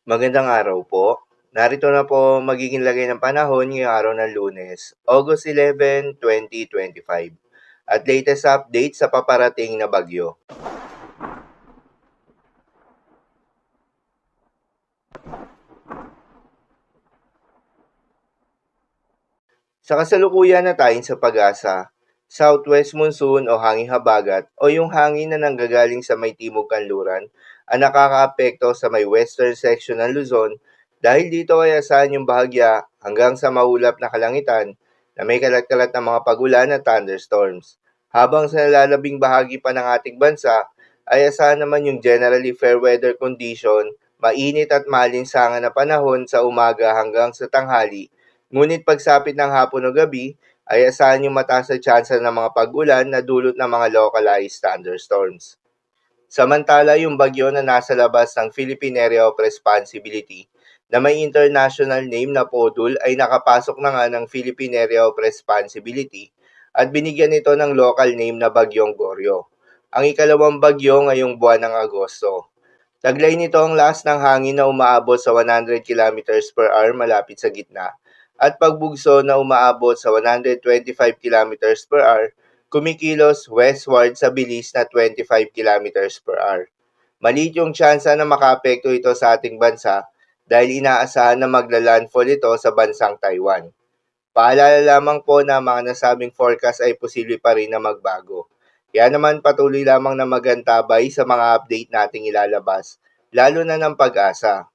Magandang araw po. Narito na po magiging lagay ng panahon ngayong araw ng Lunes, August 11, 2025. At latest update sa paparating na bagyo. Sa kasalukuyan na tayo sa pag-asa, southwest monsoon o hanging habagat o yung hangin na nanggagaling sa may timog kanluran ang nakakaapekto sa may western section ng Luzon dahil dito ay asahan yung bahagya hanggang sa maulap na kalangitan na may kalat-kalat na mga pagulan at thunderstorms. Habang sa nalalabing bahagi pa ng ating bansa ay asahan naman yung generally fair weather condition, mainit at maalinsangan na panahon sa umaga hanggang sa tanghali. Ngunit pagsapit ng hapon o gabi, ay asahan yung mataas na tsansa ng mga pag-ulan na dulot ng mga localized thunderstorms. Samantala, yung bagyo na nasa labas ng Philippine Area of Responsibility na may international name na PODUL ay nakapasok na nga ng Philippine Area of Responsibility at binigyan ito ng local name na Bagyong Goryo. Ang ikalawang bagyo ngayong buwan ng Agosto. Taglay nito ang lakas ng hangin na umaabot sa 100 km per hour malapit sa gitna at pagbugso na umaabot sa 125 km per hour kumikilos westward sa bilis na 25 km per hour. Maliit yung tsansa na makaapekto ito sa ating bansa dahil inaasahan na magla-landfall ito sa bansang Taiwan. Paalala lamang po na mga nasabing forecast ay posible pa rin na magbago. Kaya naman patuloy lamang na magantabay sa mga update nating ilalabas, lalo na ng pag-asa.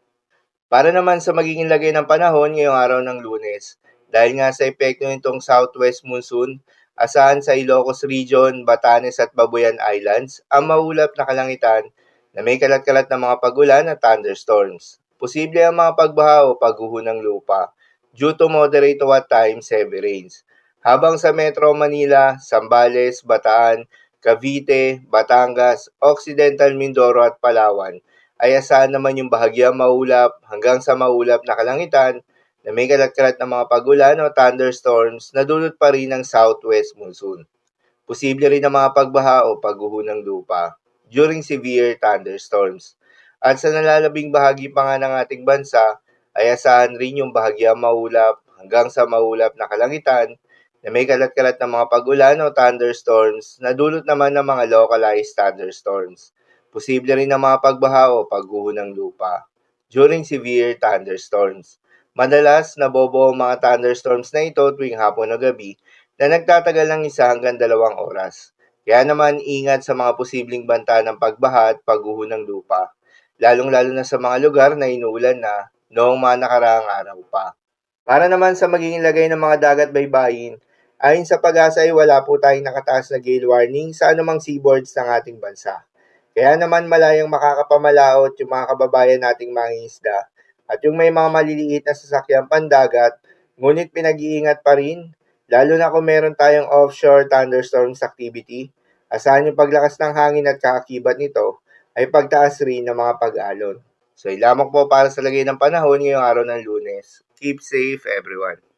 Para naman sa magiging lagay ng panahon ngayong araw ng Lunes, dahil nga sa epekto nitong southwest monsoon, asahan sa Ilocos Region, Batanes at Babuyan Islands ang maulap na kalangitan na may kalat-kalat na mga pagulan at thunderstorms. Posible ang mga pagbaha o pagguho ng lupa due to moderate to at times heavy rains. Habang sa Metro Manila, Zambales, Bataan, Cavite, Batangas, Occidental Mindoro at Palawan ay asahan naman yung bahagyang maulap hanggang sa maulap na kalangitan na may kalat-kalat na mga pagulan o thunderstorms na dulot pa rin ng southwest monsoon. Posible rin ang mga pagbaha o pagguho ng lupa during severe thunderstorms. At sa nalalabing bahagi pa nga ng ating bansa, ay asahan rin yung bahagyang maulap hanggang sa maulap na kalangitan na may kalat-kalat na mga pagulan o thunderstorms na dulot naman ng mga localized thunderstorms. Posible rin ang mga pagbaha o pagguho ng lupa during severe thunderstorms. Madalas, nabobo ang mga thunderstorms na ito tuwing hapon o gabi na nagtatagal ng 1 hanggang 2 oras. Kaya naman ingat sa mga posibleng banta ng pagbaha at pagguho ng lupa, lalong-lalo na sa mga lugar na inuulan na noong mga nakaraang araw pa. Para naman sa magiging lagay ng mga dagat baybayin, ayon sa pag-asa ay wala po tayong nakataas na gale warning sa anumang seaboards ng ating bansa. Kaya naman malayang makakapamalaot yung mga kababayan nating mangingisda at yung may mga maliliit na sasakyang pandagat, ngunit pinag-iingat pa rin, lalo na kung meron tayong offshore thunderstorms activity, asahan yung paglakas ng hangin at kaakibat nito ay pagtaas rin ng mga pag-alon. So, ilamok po para sa lagay ng panahon ngayong araw ng Lunes. Keep safe everyone.